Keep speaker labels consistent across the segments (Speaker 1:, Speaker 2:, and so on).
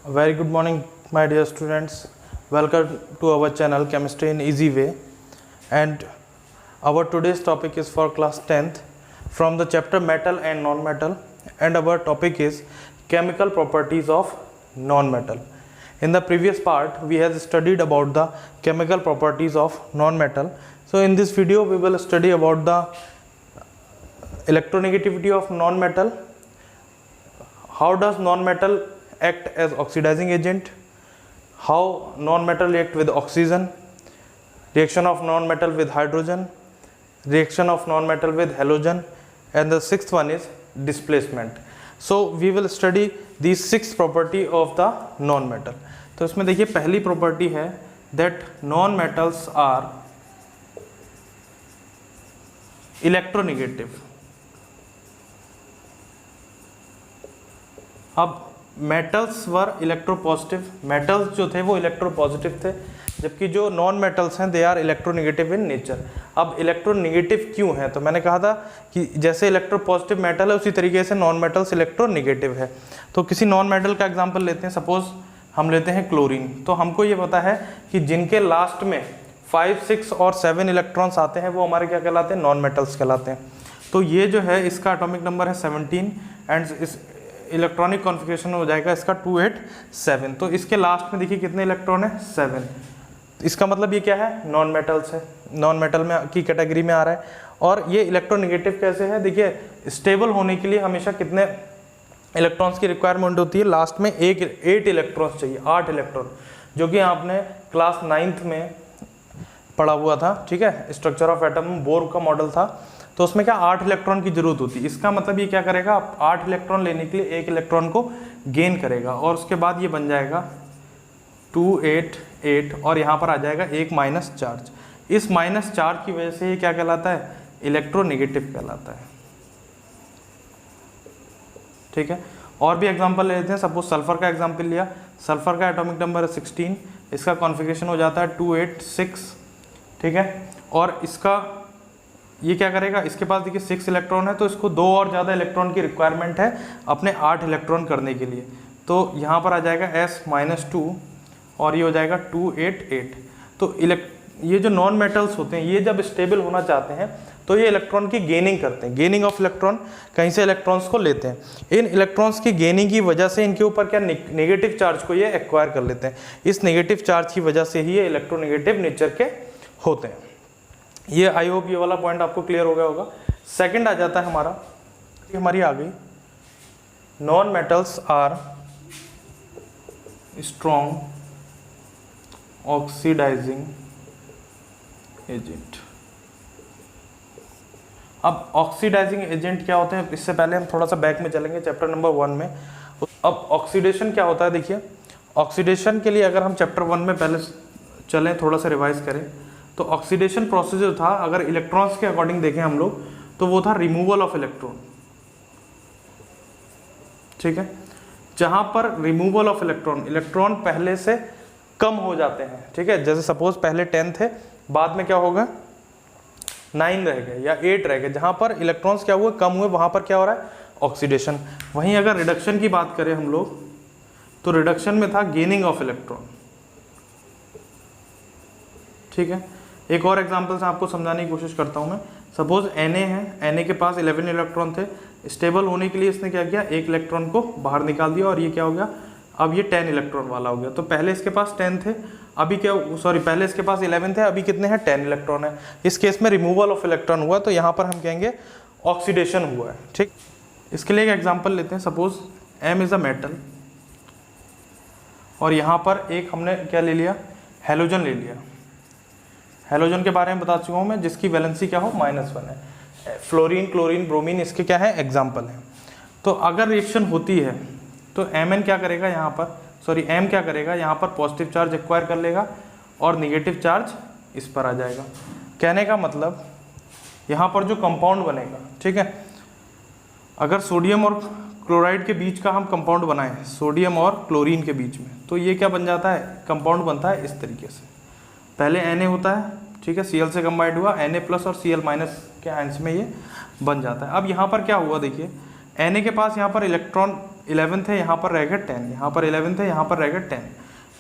Speaker 1: Very good morning, my dear students. Welcome to our channel Chemistry in Easy Way. And our today's topic is for class 10th from the chapter Metal and Non-Metal. And our topic is Chemical Properties of Non-Metal. In the previous part, we have studied about the chemical properties of non-metal. So in this video, we will study about the electronegativity of non-metal. How does non-metal act as oxidizing agent, how non-metal react with oxygen, reaction of non-metal with hydrogen, reaction of non-metal with halogen, and the sixth one is displacement. So we will study these six property of the non-metal. तो इसमें देखिए पहली property है that non-metals are electronegative. अब metals वर electropositive, metals जो थे वो electropositive थे, जबकि जो नॉन मेटल्स हैं they are electronegative in nature. अब इलेक्ट्रोनेगेटिव क्यों है, तो मैंने कहा था कि जैसे इलेक्ट्रोपॉजिटिव मेटल है उसी तरीके से नॉन मेटल्स इलेक्ट्रोनेगेटिव है. तो किसी नॉन मेटल का एग्जांपल लेते हैं, सपोज हम लेते हैं क्लोरीन. तो हमको ये पता है कि जिनके लास्ट में 5, 6 और 7 इलेक्ट्रॉन्स आते हैं वो हमारे क्या कहलाते हैं, नॉन मेटल्स कहलाते हैं. तो ये जो है इसका एटॉमिक नंबर है 17 एंड इस इलेक्ट्रॉनिक कॉन्फ़िगरेशन हो जाएगा इसका 287. तो इसके लास्ट में देखिए कितने इलेक्ट्रॉन है, 7. इसका मतलब ये क्या है, नॉन मेटल्स है, नॉन मेटल में की कैटेगरी में आ रहा है. और ये इलेक्ट्रोनेगेटिव कैसे है, देखिए स्टेबल होने के लिए हमेशा कितने इलेक्ट्रॉन्स की रिक्वायरमेंट होती है, लास्ट में 8 इलेक्ट्रॉन्स चाहिए, 8 इलेक्ट्रॉन, जो कि आपने क्लास 9th में पढ़ा हुआ था. ठीक है, स्ट्रक्चर ऑफ एटम बोर का मॉडल था, तो उसमें क्या 8 इलेक्ट्रॉन की जरूरत होती है. इसका मतलब ये क्या करेगा, 8 इलेक्ट्रॉन लेने के लिए 1 इलेक्ट्रॉन को गेन करेगा और उसके बाद ये बन जाएगा 288 और यहाँ पर आ जाएगा एक माइनस चार्ज. इस माइनस चार्ज की वजह से ये क्या कहलाता है, इलेक्ट्रोनेगेटिव कहलाता है. ठीक है, और भी एग्जांपल ले लेते हैं. सपोज सल्फर का एग्जांपल लिया, सल्फर का एटॉमिक नंबर है 16, इसका कॉन्फ़िगरेशन हो जाता है 286. ठीक है, और इसका ये क्या करेगा, इसके पास देखिए 6 इलेक्ट्रॉन है, तो इसको 2 और ज़्यादा इलेक्ट्रॉन की रिक्वायरमेंट है अपने 8 इलेक्ट्रॉन करने के लिए. तो यहाँ पर आ जाएगा S-2 और ये हो जाएगा 288. तो ये जो नॉन मेटल्स होते हैं ये जब स्टेबल होना चाहते हैं तो ये इलेक्ट्रॉन की गेनिंग करते हैं, गेनिंग ऑफ इलेक्ट्रॉन, कहीं से इलेक्ट्रॉन्स को लेते हैं. इन इलेक्ट्रॉन्स की गेनिंग की वजह से इनके ऊपर क्या नेगेटिव चार्ज को ये एक्वायर कर लेते हैं. इस नेगेटिव चार्ज की वजह से ही ये इलेक्ट्रोनेगेटिव नेचर के होते हैं. ये आई होप ये वाला पॉइंट आपको क्लियर हो गया होगा. सेकंड आ जाता है हमारा, हमारी आ गई non metals are strong oxidizing agent. अब ऑक्सीडाइजिंग एजेंट क्या होते हैं, इससे पहले हम थोड़ा सा बैक में चलेंगे चैप्टर नंबर 1 में. अब ऑक्सीडेशन क्या होता है, देखिए ऑक्सीडेशन के लिए अगर हम चैप्टर 1 में पहले चलें, थोड़ा सा रिवाइज करें, तो ऑक्सीडेशन प्रोसेस जो था अगर इलेक्ट्रॉन्स के अकॉर्डिंग देखें हम लोग, तो वो था रिमूवल ऑफ इलेक्ट्रॉन. ठीक है, जहां पर रिमूवल ऑफ इलेक्ट्रॉन, इलेक्ट्रॉन पहले से कम हो जाते हैं. ठीक है, जैसे सपोज पहले 10 थे, बाद में क्या होगा 9 रह गए या 8 रह गए, जहां पर इलेक्ट्रॉन्स क्या हुए, कम हुए, वहां पर क्या हो रहा है, ऑक्सीडेशन. वहीं अगर रिडक्शन की बात करें हम लोग, तो रिडक्शन में था गेनिंग ऑफ इलेक्ट्रॉन. ठीक है, एक और एग्जांपल से आपको समझाने की कोशिश करता हूं मैं. सपोज Na है, Na के पास 11 इलेक्ट्रॉन थे, स्टेबल होने के लिए इसने क्या किया, 1 इलेक्ट्रॉन को बाहर निकाल दिया और ये क्या हो गया, अब ये 10 इलेक्ट्रॉन वाला हो गया. तो पहले इसके पास 10 थे, अभी क्या, सॉरी पहले इसके पास 11 थे, अभी कितने हैं, 10 इलेक्ट्रॉन है. इस केस में रिमूवल ऑफ इलेक्ट्रॉन हुआ, तो यहाँ पर हम कहेंगे ऑक्सीडेशन हुआ है. ठीक, इसके लिए एक एग्जाम्पल लेते हैं. Suppose M is a metal और यहाँ पर एक हमने क्या ले लिया, हेलोजन ले लिया. हेलोजन के बारे में बता चुका हूँ मैं, जिसकी वैलेंसी क्या हो, -1 है. फ्लोरीन, क्लोरीन, ब्रोमीन इसके क्या है, एग्जाम्पल है. तो अगर रिएक्शन होती है तो Mn क्या करेगा, यहाँ पर सॉरी M क्या करेगा, यहाँ पर पॉजिटिव चार्ज एक्वायर कर लेगा और निगेटिव चार्ज इस पर आ जाएगा. कहने का मतलब यहाँ पर जो कंपाउंड बनेगा, ठीक है, अगर सोडियम और क्लोराइड के बीच का हम कंपाउंड बनाएं, सोडियम और क्लोरीन के बीच में, तो ये क्या बन जाता है, कंपाउंड बनता है इस तरीके से. पहले Na होता है, ठीक है, Cl से कंबाइंड हुआ, Na+ और Cl- के आयंस में ये बन जाता है. अब यहाँ पर क्या हुआ, देखिए Na के पास यहाँ पर इलेक्ट्रॉन 11th है, यहाँ पर रहेगा 10, यहाँ पर 11th है, यहाँ पर रहेगा 10।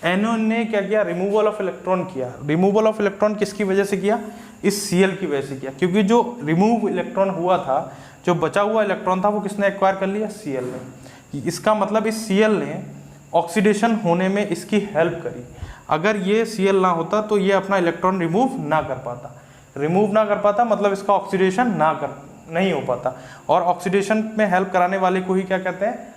Speaker 1: NO ने क्या किया, रिमूवल ऑफ इलेक्ट्रॉन किया। रिमूवल ऑफ इलेक्ट्रॉन किसकी वजह से किया, इस Cl की वजह से किया, क्योंकि जो रिमूव इलेक्ट्रॉन हुआ था, जो बचा हुआ इलेक्ट्रॉन था, वो किसने एक्वायर कर लिया, Cl ने। इसका मतलब इस Cl ने ऑक्सीडेशन होने में इसकी हेल्प करी। अगर ये Cl ना होता तो ये अपना इलेक्ट्रॉन रिमूव ना कर पाता, मतलब इसका ऑक्सीडेशन नहीं हो पाता। और ऑक्सीडेशन में हेल्प कराने वाले को ही क्या कहते हैं,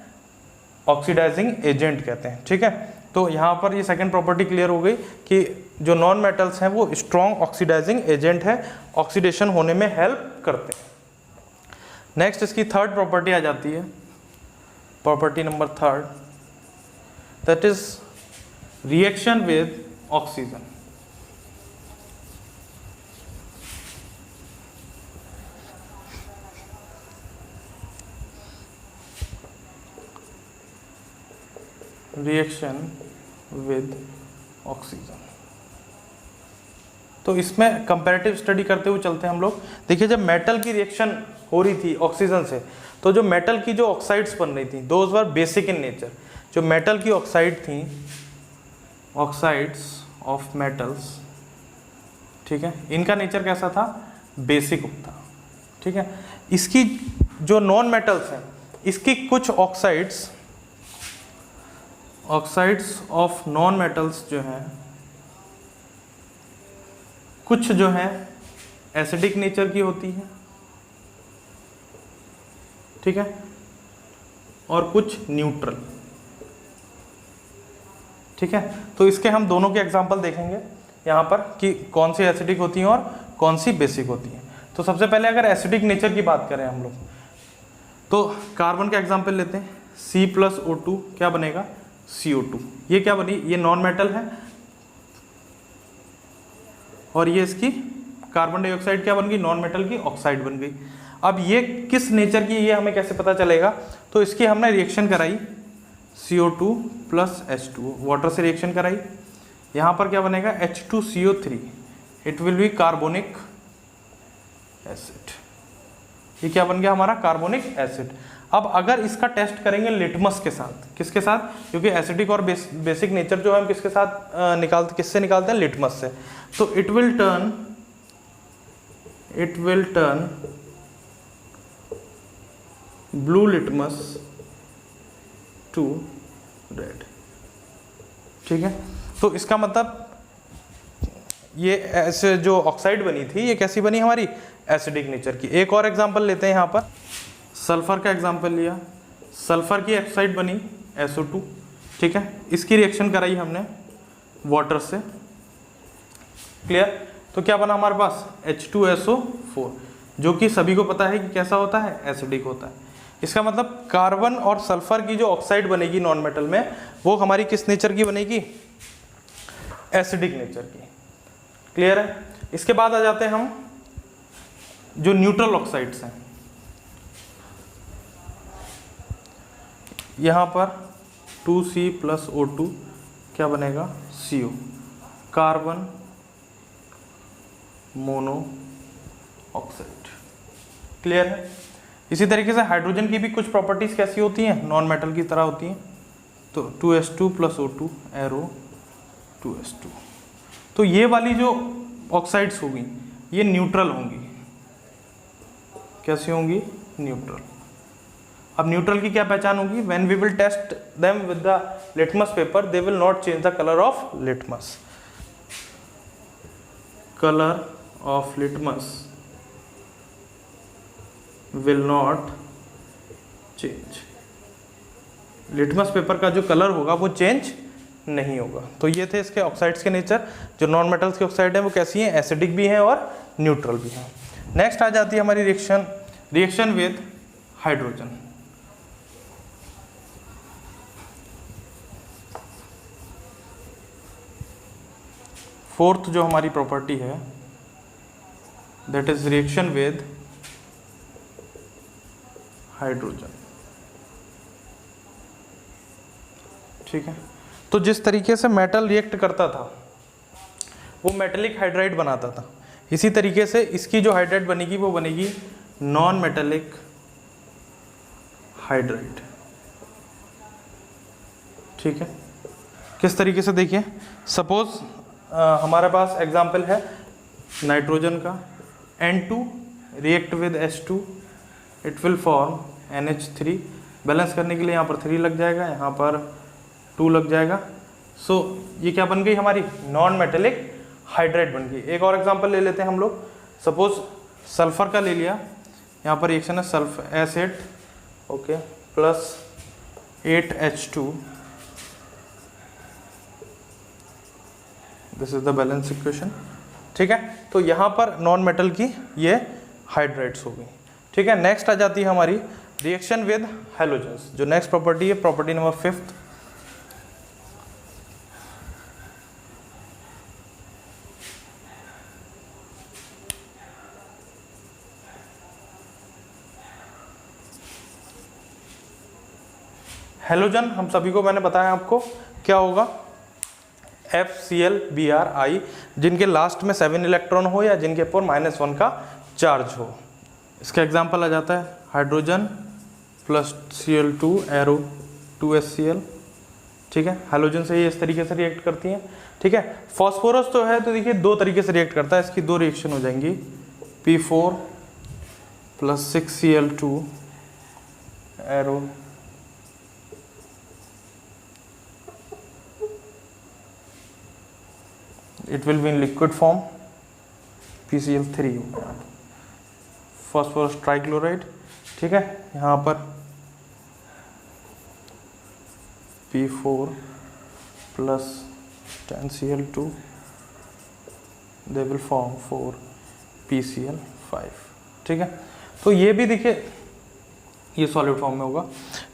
Speaker 1: ऑक्सीडाइजिंग एजेंट कहते हैं। ठीक है, तो यहाँ पर ये सेकंड प्रॉपर्टी क्लियर हो गई कि जो नॉन मेटल्स हैं वो स्ट्रॉन्ग ऑक्सीडाइजिंग एजेंट है, ऑक्सीडेशन होने में हेल्प करते हैं। नेक्स्ट इसकी थर्ड प्रॉपर्टी आ जाती है, property number third, that is reaction with oxygen. Reaction with oxygen, तो इसमें कंपैरेटिव स्टडी करते हुए चलते हैं हम लोग। देखिए, जब मेटल की रिएक्शन हो रही थी ऑक्सीजन से, तो जो मेटल की जो ऑक्साइड्स बन रही थी, those were basic in nature. जो मेटल की ऑक्साइड थी, ऑक्साइड्स ऑफ मेटल्स, ठीक है, इनका नेचर कैसा था, बेसिक था। ठीक है, इसकी जो नॉन मेटल्स हैं, इसकी कुछ ऑक्साइड्स ऑफ नॉन मेटल्स जो हैं, कुछ जो है एसिडिक नेचर की होती है, ठीक है, और कुछ न्यूट्रल। ठीक है, तो इसके हम दोनों के एग्जांपल देखेंगे यहाँ पर कि कौन सी एसिडिक होती हैं और कौन सी बेसिक होती हैं। तो सबसे पहले अगर एसिडिक नेचर की बात करें हम लोग, तो कार्बन का एग्जांपल लेते हैं, C+O2 क्या बनेगा, CO2। ये क्या बनी, ये नॉन मेटल है, और ये इसकी कार्बन डाइऑक्साइड क्या बन गई, नॉन मेटल की ऑक्साइड बन गई। अब ये किस नेचर की, ये हमें कैसे पता चलेगा, तो इसकी हमने रिएक्शन कराई, CO2 + H2O, वाटर से रिएक्शन कराई, यहाँ पर क्या बनेगा, H2CO3, it will be carbonic acid. ये क्या बन गया हमारा, कार्बोनिक एसिड। अब अगर इसका टेस्ट करेंगे लिटमस के साथ, किसके साथ, क्योंकि एसिडिक और बेसिक नेचर जो है हम किसके साथ किससे निकालते हैं, लिटमस से, तो it will turn blue litmus to red. ठीक है, तो इसका मतलब ये ऐसे जो ऑक्साइड बनी थी, ये कैसी बनी हमारी, एसिडिक नेचर की। एक और एग्जांपल लेते हैं, यहाँ पर सल्फर का एग्जांपल लिया, सल्फर की ऑक्साइड बनी SO2। ठीक है, इसकी रिएक्शन कराई हमने वाटर से, क्लियर, तो क्या बना हमारे पास, H2SO4, जो कि सभी को पता है कि कैसा होता है, एसिडिक होता है। इसका मतलब कार्बन और सल्फर की जो ऑक्साइड बनेगी नॉन मेटल में, वो हमारी किस नेचर की बनेगी, एसिडिक नेचर की। क्लियर है। इसके बाद आ जाते हैं हम जो न्यूट्रल ऑक्साइड्स हैं, यहाँ पर 2C+O2 क्या बनेगा, CO, carbon mono oxide. Clear है। इसी तरीके से हाइड्रोजन की भी कुछ प्रॉपर्टीज कैसी होती हैं, नॉन मेटल की तरह होती हैं, तो 2S2+O2 एरो 2S2। तो ये वाली जो ऑक्साइड्स होंगी ये न्यूट्रल होंगी, कैसी होंगी, न्यूट्रल। अब न्यूट्रल की क्या पहचान होगी, when we will test them with the litmus paper they will not change the colour of litmus, colour of litmus will not change, litmus paper का जो कलर होगा वो चेंज नहीं होगा। तो ये थे इसके ऑक्साइड्स के नेचर। जो नॉन मेटल्स के ऑक्साइड हैं वो कैसी हैं, एसिडिक भी हैं और न्यूट्रल भी हैं। नेक्स्ट आ जाती है हमारी रिएक्शन विद हाइड्रोजन। फोर्थ जो हमारी प्रॉपर्टी है that is reaction with hydrogen. ठीक है, तो जिस तरीके से मेटल रिएक्ट करता था वो मेटेलिक हाइड्राइड बनाता था, इसी तरीके से इसकी जो हाइड्राइड बनेगी वो बनेगी नॉन मेटेलिक हाइड्राइड। ठीक है, किस तरीके से देखिए, सपोज हमारे पास एग्जाम्पल है नाइट्रोजन का, N2 react with H2, it will form NH3। Balance करने के लिए यहाँ पर 3 लग जाएगा, यहाँ पर 2 लग जाएगा। सो ये क्या बन गई हमारी, नॉन मेटेलिक हाइड्राइड बन गई। एक और एग्जांपल ले लेते हैं हम लोग, सपोज सल्फर का ले लिया, यहाँ पर रिएक्शन है sulphur acid okay plus 8H2, this is the balance equation. ठीक है, तो यहाँ पर नॉन मेटल की ये हाइड्राइड्स हो गई। ठीक है, नेक्स्ट आ जाती है हमारी रिएक्शन विद हैलोजेंस, जो नेक्स्ट प्रॉपर्टी है प्रॉपर्टी नंबर 5th। हैलोजन हम सभी को मैंने बताया आपको क्या होगा, FCl-Br, जिनके लास्ट में 7 इलेक्ट्रॉन हो या जिनके ऊपर -1 का चार्ज हो। इसका एग्जांपल आ जाता है hydrogen plus Cl2 arrow 2HCl। ठीक है, हैलोजन से ये इस तरीके से रिएक्ट करती हैं। ठीक है, फॉस्फोरस तो है तो देखिए 2 तरीके से रिएक्ट करता है, इसकी 2 रिएक्शन हो जाएंगी, P4 plus 6Cl2 arrow it will be in liquid form PCl3 phosphorus trichloride. ठीक है, यहाँ पर P4 plus 10Cl2 they will form 4PCl5। ठीक है, तो ये भी देखिए ये सॉलिड फॉर्म में होगा।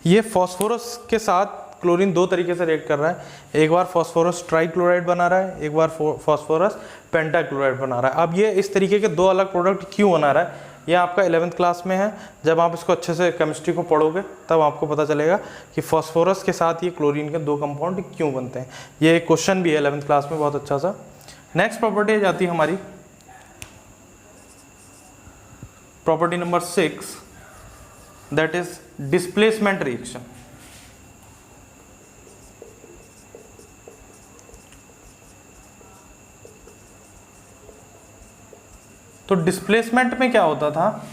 Speaker 1: ये फॉस्फोरस के साथ क्लोरीन 2 तरीके से रिएक्ट कर रहा है, एक बार फॉस्फोरस ट्राइक्लोराइड बना रहा है, एक बार फॉस्फोरस पेंटाक्लोराइड बना रहा है। अब ये इस तरीके के 2 अलग प्रोडक्ट क्यों बना रहा है, ये आपका 11th क्लास में है, जब आप इसको अच्छे से केमिस्ट्री को पढ़ोगे तब आपको पता चलेगा कि फॉस्फोरस के साथ ये क्लोरीन के 2 कंपाउंड क्यों बनते हैं। ये एक क्वेश्चन भी है 11th क्लास में बहुत अच्छा सा। नेक्स्ट प्रॉपर्टी जाती है हमारी property number 6, that is displacement reaction. तो डिस्प्लेसमेंट में क्या होता था,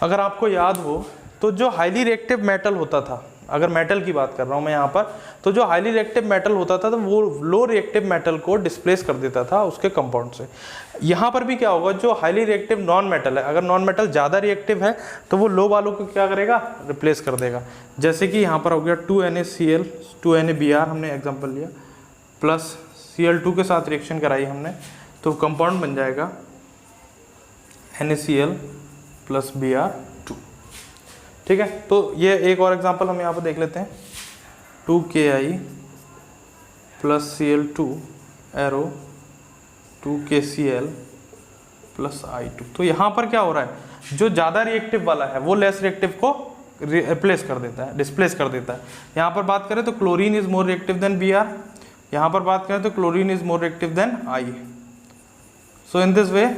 Speaker 1: अगर आपको याद हो तो जो हाईली रिएक्टिव मेटल होता था, अगर मेटल की बात कर रहा हूँ मैं यहाँ पर, तो जो हाईली रिएक्टिव मेटल होता था तो वो लो रिएक्टिव मेटल को डिस्प्लेस कर देता था उसके कंपाउंड से। यहाँ पर भी क्या होगा, जो हाईली रिएक्टिव नॉन मेटल है, अगर नॉन मेटल ज़्यादा रिएक्टिव है तो वो लो वालों को क्या करेगा, रिप्लेस कर देगा। जैसे कि यहाँ पर हो गया 2NaCl 2NaBr हमने एग्जाम्पल लिया, प्लस Cl2 के साथ रिएक्शन कराई हमने, तो कंपाउंड बन जाएगा NaCl प्लस Br2। ठीक है, तो ये एक और एग्जांपल हम यहाँ पर देख लेते हैं, 2Ki plus Cl2 arrow 2KCl plus I2। तो यहाँ पर क्या हो रहा है, जो ज़्यादा रिएक्टिव वाला है वो लेस रिएक्टिव को रिप्लेस कर देता है, डिस्प्लेस कर देता है। यहाँ पर बात करें तो chlorine is more reactive than Br, यहाँ पर बात करें तो chlorine is more reactive than I। So in this way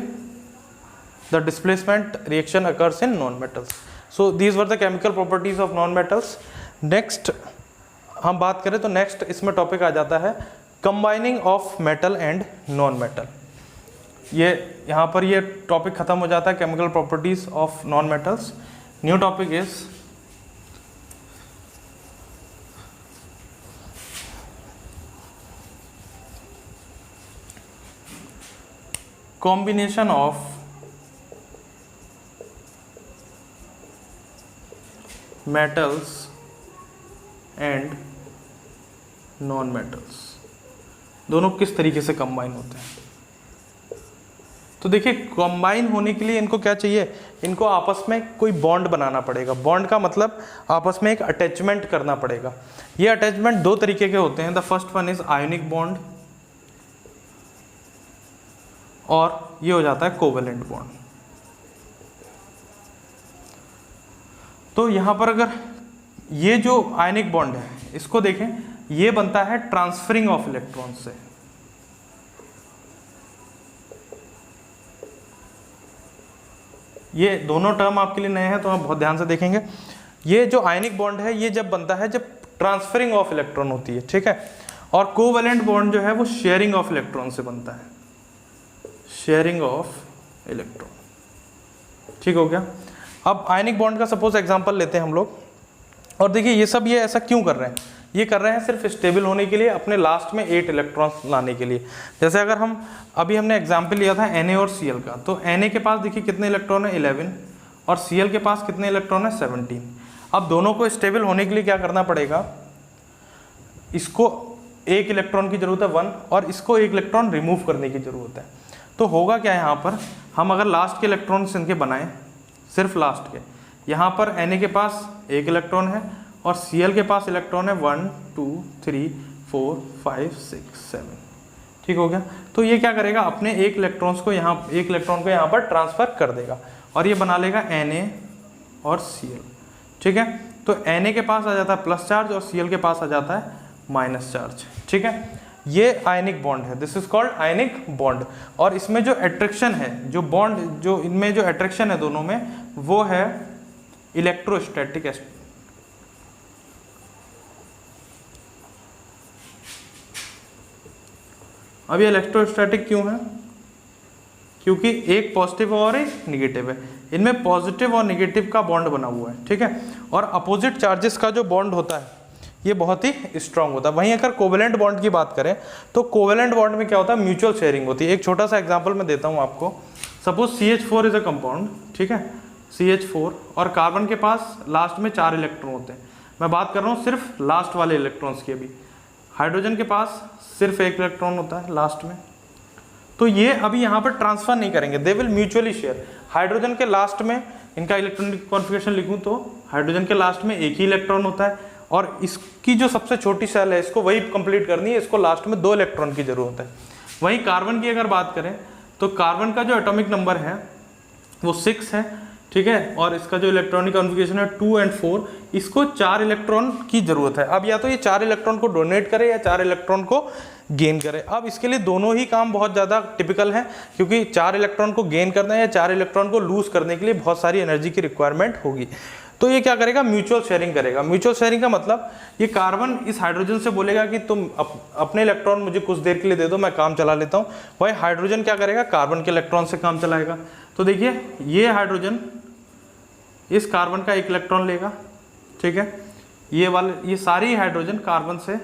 Speaker 1: the displacement reaction occurs in non-metals. So these were the chemical properties of non-metals. Next हम बात करें तो next इसमें टॉपिक आ जाता है combining of metal and non-metal। ये यहाँ पर ये टॉपिक खत्म हो जाता है chemical properties of non-metals। New topic is combination of metals and non metals, दोनों किस तरीके से कंबाइन होते हैं। तो देखिए कंबाइन होने के लिए इनको क्या चाहिए, इनको आपस में कोई बॉन्ड बनाना पड़ेगा। बॉन्ड का मतलब आपस में एक अटैचमेंट करना पड़ेगा। ये अटैचमेंट 2 तरीके के होते हैं। The first one is ionic bond और ये हो जाता है कोवेलेंट बॉन्ड। तो यहाँ पर अगर ये जो आयनिक बॉन्ड है इसको देखें, ये बनता है ट्रांसफरिंग ऑफ इलेक्ट्रॉन से। ये दोनों टर्म आपके लिए नए हैं तो आप बहुत ध्यान से देखेंगे। ये जो आयनिक बॉन्ड है ये जब बनता है जब ट्रांसफरिंग ऑफ इलेक्ट्रॉन होती है, ठीक है। और कोवेलेंट बॉन्ड जो है वो शेयरिंग ऑफ इलेक्ट्रॉन से बनता है, शेयरिंग ऑफ इलेक्ट्रॉन, ठीक हो गया। अब आयनिक बॉन्ड का सपोज एग्जांपल लेते हैं हम लोग, और देखिए ये सब ये ऐसा क्यों कर रहे हैं, ये कर रहे हैं सिर्फ स्टेबल होने के लिए, अपने लास्ट में 8 इलेक्ट्रॉन्स लाने के लिए। जैसे अगर हम अभी हमने एग्जांपल लिया था Na और Cl का, तो Na के पास देखिए कितने इलेक्ट्रॉन है 11 और Cl के पास कितने इलेक्ट्रॉन है 17। अब दोनों को स्टेबल होने के लिए क्या करना पड़ेगा, इसको 1 इलेक्ट्रॉन की जरूरत है 1 और इसको 1 इलेक्ट्रॉन रिमूव करने की जरूरत है। तो होगा क्या यहाँ पर, हम अगर लास्ट के इलेक्ट्रॉन्स इनके बनाएं, सिर्फ लास्ट के, यहाँ पर Na के पास 1 इलेक्ट्रॉन है और Cl के पास इलेक्ट्रॉन है 1 2 3 4 5 6 7, ठीक हो गया। तो ये क्या करेगा, अपने 1 इलेक्ट्रॉन को यहाँ पर ट्रांसफर कर देगा और ये बना लेगा Na और Cl, ठीक है। तो Na के पास आ जाता है प्लस चार्ज और Cl के पास आ जाता है माइनस चार्ज, ठीक है। ये आयनिक बॉन्ड है, this is called ionic bond. और इसमें जो अट्रैक्शन है, जो बॉन्ड, जो इनमें जो अट्रैक्शन है दोनों में, वो है इलेक्ट्रोस्टैटिक। अब ये इलेक्ट्रोस्टैटिक क्यों है, क्योंकि एक पॉजिटिव और एक निगेटिव है, इनमें पॉजिटिव और निगेटिव का बॉन्ड बना हुआ है, ठीक है। और अपोजिट चार्जेस का जो बॉन्ड होता है ये बहुत ही स्ट्रांग होता है। वहीं अगर कोवेलेंट बॉन्ड की बात करें तो कोवेलेंट बॉन्ड में क्या होता है, म्यूचुअल शेयरिंग होती है। एक छोटा सा एग्जांपल मैं देता हूं आपको। Suppose CH4 is a compound, ठीक है, CH4, और कार्बन के पास लास्ट में 4 इलेक्ट्रॉन होते हैं। मैं बात कर रहा हूँ सिर्फ लास्ट वाले इलेक्ट्रॉन्स की। अभी हाइड्रोजन के पास सिर्फ 1 इलेक्ट्रॉन होता है लास्ट में, तो ये अभी यहाँ पर ट्रांसफर नहीं करेंगे, they will mutually share. Hydrogen के लास्ट में इनका इलेक्ट्रॉनिक कॉन्फ़िगरेशन लिखूँ तो हाइड्रोजन के लास्ट में 1 ही इलेक्ट्रॉन होता है और इसकी जो सबसे छोटी सेल है इसको वही कंप्लीट करनी है, इसको लास्ट में 2 इलेक्ट्रॉन की जरूरत है। वहीं कार्बन की अगर बात करें तो कार्बन का जो एटॉमिक नंबर है वो 6 है, ठीक है, और इसका जो इलेक्ट्रॉनिक कॉन्फ़िगरेशन है 2 और 4, इसको 4 इलेक्ट्रॉन की जरूरत है। अब या तो ये 4 इलेक्ट्रॉन को डोनेट करे या 4 इलेक्ट्रॉन को गेन करे। अब इसके लिए दोनों ही काम बहुत ज़्यादा टिपिकल है, क्योंकि 4 इलेक्ट्रॉन को गेन करना है या 4 इलेक्ट्रॉन को लूज करने के लिए बहुत सारी एनर्जी की रिक्वायरमेंट होगी। तो ये क्या करेगा, म्यूचुअल शेयरिंग करेगा। म्यूचुअल शेयरिंग का मतलब ये कार्बन इस हाइड्रोजन से बोलेगा कि तुम अपने इलेक्ट्रॉन मुझे कुछ देर के लिए दे दो, मैं काम चला लेता हूँ। वही हाइड्रोजन क्या करेगा, कार्बन के इलेक्ट्रॉन से काम चलाएगा। तो देखिए ये हाइड्रोजन इस कार्बन का 1 इलेक्ट्रॉन लेगा, ठीक है, ये सारी हाइड्रोजन कार्बन से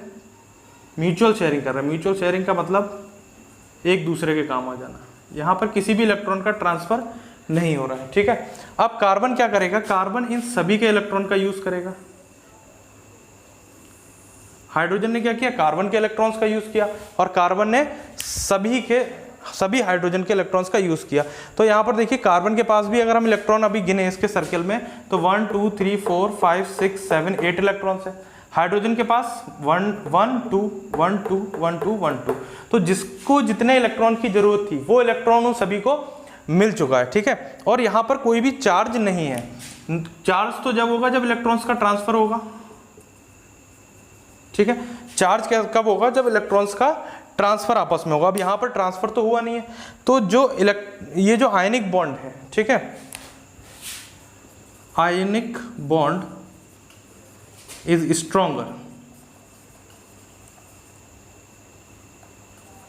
Speaker 1: म्यूचुअल शेयरिंग कर रहा है। म्यूचुअल शेयरिंग का मतलब एक दूसरे के काम आ जाना, यहाँ पर किसी भी इलेक्ट्रॉन का ट्रांसफर नहीं हो रहा है, ठीक है। अब कार्बन क्या करेगा, कार्बन इन सभी के इलेक्ट्रॉन का यूज करेगा। हाइड्रोजन ने क्या किया, कार्बन के इलेक्ट्रॉन्स का यूज किया और कार्बन ने सभी हाइड्रोजन के इलेक्ट्रॉन्स का यूज किया। तो यहाँ पर देखिए कार्बन के पास भी अगर हम इलेक्ट्रॉन अभी गिने इसके सर्कल में तो 1 2 3 4 5 6 7 8 इलेक्ट्रॉन्स है। हाइड्रोजन के पास 1 1 2 1 2 1 2 1 2, तो जिसको जितने इलेक्ट्रॉन की जरूरत थी वो इलेक्ट्रॉन उन सभी को मिल चुका है, ठीक है। और यहाँ पर कोई भी चार्ज नहीं है। चार्ज तो जब होगा जब इलेक्ट्रॉन्स का ट्रांसफर होगा, ठीक है। चार्ज कब होगा, जब इलेक्ट्रॉन्स का ट्रांसफर आपस में होगा। अब यहाँ पर ट्रांसफर तो हुआ नहीं है, तो ये जो आयनिक बॉन्ड है, ठीक है, ionic bond is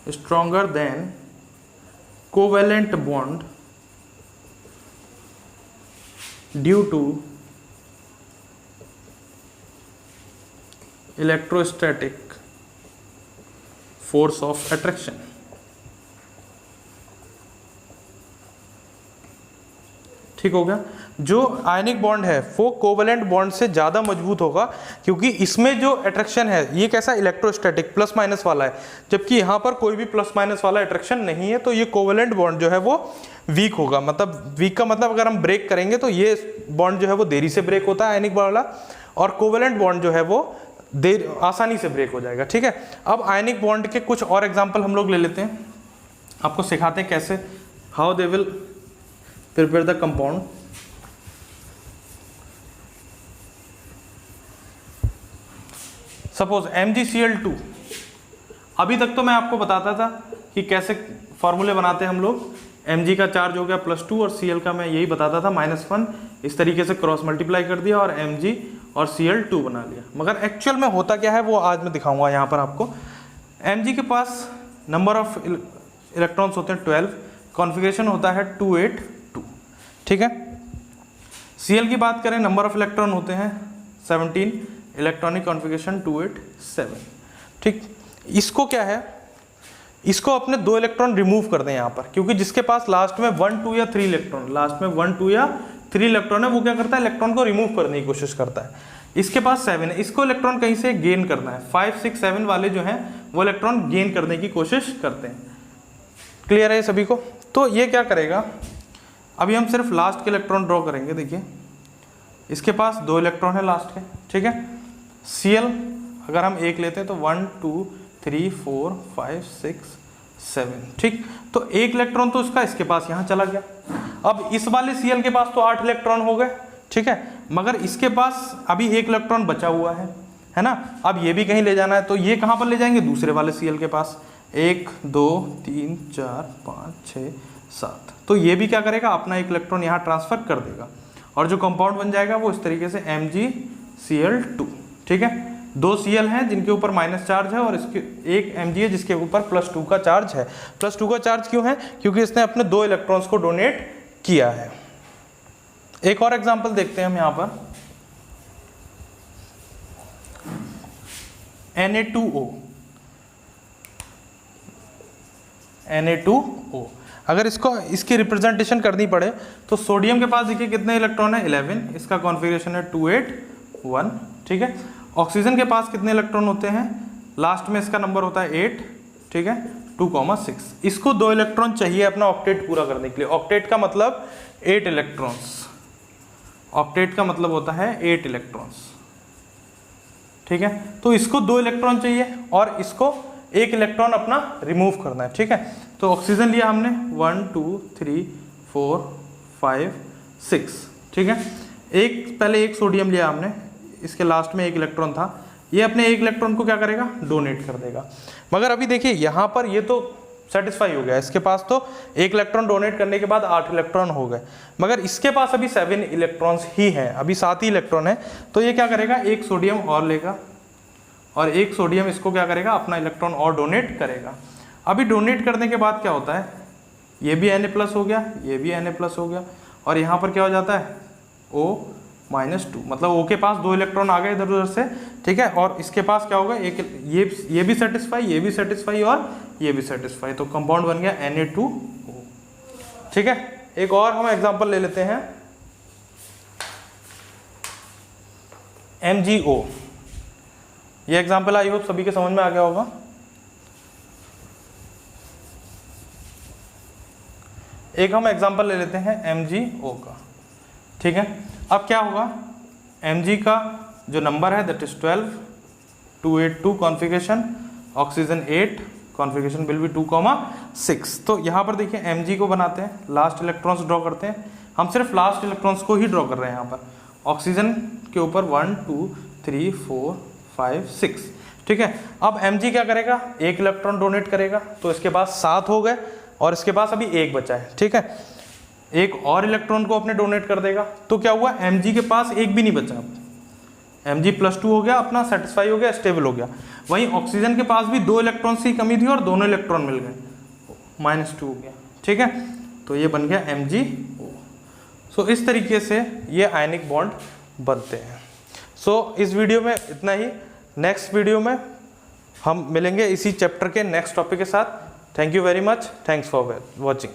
Speaker 1: stronger than covalent bond due to electrostatic force of attraction. ठीक हो गया। जो आयनिक बॉन्ड है वो कोवेलेंट बॉन्ड से ज़्यादा मजबूत होगा, क्योंकि इसमें जो अट्रैक्शन है ये कैसा इलेक्ट्रोस्टैटिक प्लस माइनस वाला है, जबकि यहाँ पर कोई भी प्लस माइनस वाला अट्रैक्शन नहीं है। तो ये कोवेलेंट बॉन्ड जो है वो वीक होगा। मतलब वीक का मतलब अगर हम ब्रेक करेंगे तो ये बॉन्ड जो है वो देरी से ब्रेक होता है आयनिक वाला, और कोवेलेंट बॉन्ड जो है वो आसानी से ब्रेक हो जाएगा, ठीक है। अब आयनिक बॉन्ड के कुछ और एग्जाम्पल हम लोग ले लेते हैं, आपको सिखाते हैं कैसे, how they will prepare the compound. Suppose MgCl2, अभी तक तो मैं आपको बताता था कि कैसे फॉर्मूले बनाते हैं हम लोग। Mg का चार्ज हो गया +2 और Cl का मैं यही बताता था -1, इस तरीके से क्रॉस मल्टीप्लाई कर दिया और Mg और Cl2 बना लिया। मगर एक्चुअल में होता क्या है वो आज मैं दिखाऊंगा यहाँ पर आपको। Mg के पास नंबर ऑफ इलेक्ट्रॉन्स होते हैं 12, कॉन्फ़िगरेशन होता है 282, ठीक है। Cl की बात करें, नंबर ऑफ इलेक्ट्रॉन होते हैं 17, इलेक्ट्रॉनिक कॉन्फ़िगरेशन 287, ठीक। इसको क्या है, इसको अपने 2 इलेक्ट्रॉन रिमूव कर दें यहाँ पर, क्योंकि जिसके पास लास्ट में 1 2 या 3 इलेक्ट्रॉन, लास्ट में 1 2 या 3 इलेक्ट्रॉन है, वो क्या करता है, इलेक्ट्रॉन को रिमूव करने की कोशिश करता है। इसके पास 7 है, इसको इलेक्ट्रॉन कहीं से गेन करना है। 5 6 7 वाले जो हैं वो इलेक्ट्रॉन गेन करने की कोशिश करते हैं। क्लियर है सभी को? तो ये क्या करेगा, अभी हम सिर्फ लास्ट के इलेक्ट्रॉन ड्रॉ करेंगे। देखिए इसके पास 2 इलेक्ट्रॉन है लास्ट के, ठीक है। Cl अगर हम एक लेते हैं तो 1 2 3 4 5 6 7, ठीक। तो 1 इलेक्ट्रॉन तो उसका इसके पास यहाँ चला गया। अब इस वाले Cl के पास तो 8 इलेक्ट्रॉन हो गए, ठीक है। मगर इसके पास अभी 1 इलेक्ट्रॉन बचा हुआ है ना। अब ये भी कहीं ले जाना है, तो ये कहाँ पर ले जाएंगे, दूसरे वाले Cl के पास। 1 2 3 4 5 6 7, तो ये भी क्या करेगा, अपना 1 इलेक्ट्रॉन यहाँ ट्रांसफर कर देगा, और जो कंपाउंड बन जाएगा वो इस तरीके से MgCl2, ठीक है। 2 Cl हैं जिनके ऊपर माइनस चार्ज है, और इसके एक Mg है जिसके ऊपर +2 का चार्ज है। +2 का चार्ज क्यों है, क्योंकि इसने अपने 2 इलेक्ट्रॉन्स को डोनेट किया है। एक और एग्जांपल देखते हैं हम यहाँ पर, Na2O। अगर इसकी रिप्रेजेंटेशन करनी पड़े तो सोडियम के पास देखिए कितने इलेक्ट्रॉन है, 11, इसका कॉन्फ़िगरेशन है 281, ठीक है। ऑक्सीजन के पास कितने इलेक्ट्रॉन होते हैं, लास्ट में इसका नंबर होता है 8, ठीक है, 2,6। इसको 2 इलेक्ट्रॉन चाहिए अपना ऑक्टेट पूरा करने के लिए। ऑक्टेट का मतलब 8 इलेक्ट्रॉन्स, ऑक्टेट का मतलब होता है 8 इलेक्ट्रॉन्स, ठीक है। तो इसको 2 इलेक्ट्रॉन चाहिए और इसको 1 इलेक्ट्रॉन अपना रिमूव करना है, ठीक है। तो ऑक्सीजन लिया हमने 1 2 3 4 5 6, ठीक है। पहले एक सोडियम लिया हमने, इसके लास्ट में 1 इलेक्ट्रॉन था, ये अपने 1 इलेक्ट्रॉन को क्या करेगा, डोनेट कर देगा। मगर अभी देखिए यहाँ पर ये तो सेटिस्फाई हो गया, इसके पास तो 1 इलेक्ट्रॉन डोनेट करने के बाद 8 इलेक्ट्रॉन हो गए, मगर इसके पास अभी 7 इलेक्ट्रॉन्स ही हैं, अभी 7 ही इलेक्ट्रॉन है। तो ये क्या करेगा, 1 सोडियम और लेगा, और 1 सोडियम इसको क्या करेगा, अपना इलेक्ट्रॉन और डोनेट करेगा। अभी डोनेट करने के बाद क्या होता है, ये भी Na+ हो गया, ये भी Na+ हो गया, और यहाँ पर क्या हो जाता है, O-2, मतलब O के पास 2 इलेक्ट्रॉन आ गए इधर उधर से, ठीक है। और इसके पास क्या होगा, एक ये भी सेटिस्फाई, ये भी सेटिस्फाई, और ये भी सेटिस्फाई, तो कंपाउंड बन गया Na2O, ठीक है। एक और हम एग्जांपल ले लेते हैं, MgO। ये एग्जांपल आई होप सभी के समझ में आ गया होगा। एक हम एग्जांपल ले लेते हैं MgO का, ठीक है। अब क्या होगा, Mg का जो नंबर है that is 12, 282 configuration, oxygen 8, configuration will be 2,6। तो यहाँ पर देखिए Mg को बनाते हैं, लास्ट इलेक्ट्रॉन्स ड्रॉ करते हैं, हम सिर्फ लास्ट इलेक्ट्रॉन्स को ही ड्रॉ कर रहे हैं यहाँ पर। ऑक्सीजन के ऊपर 1 2 3 4 5 6, ठीक है। अब Mg क्या करेगा, 1 इलेक्ट्रॉन डोनेट करेगा, तो इसके पास 7 हो गए, और इसके पास अभी 1 बचा है, ठीक है। 1 और इलेक्ट्रॉन को अपने डोनेट कर देगा, तो क्या हुआ, Mg के पास 1 भी नहीं बचा, Mg+2 हो गया, अपना सेटिस्फाई हो गया, स्टेबल हो गया। वहीं ऑक्सीजन के पास भी 2 इलेक्ट्रॉन्स की कमी थी और दोनों इलेक्ट्रॉन मिल गए, -2 हो गया, ठीक है। तो ये बन गया MgO। सो इस तरीके से ये आयनिक बॉन्ड बनते हैं। सो इस वीडियो में इतना ही। नेक्स्ट वीडियो में हम मिलेंगे इसी चैप्टर के नेक्स्ट टॉपिक के साथ। Thank you very much, thanks for watching.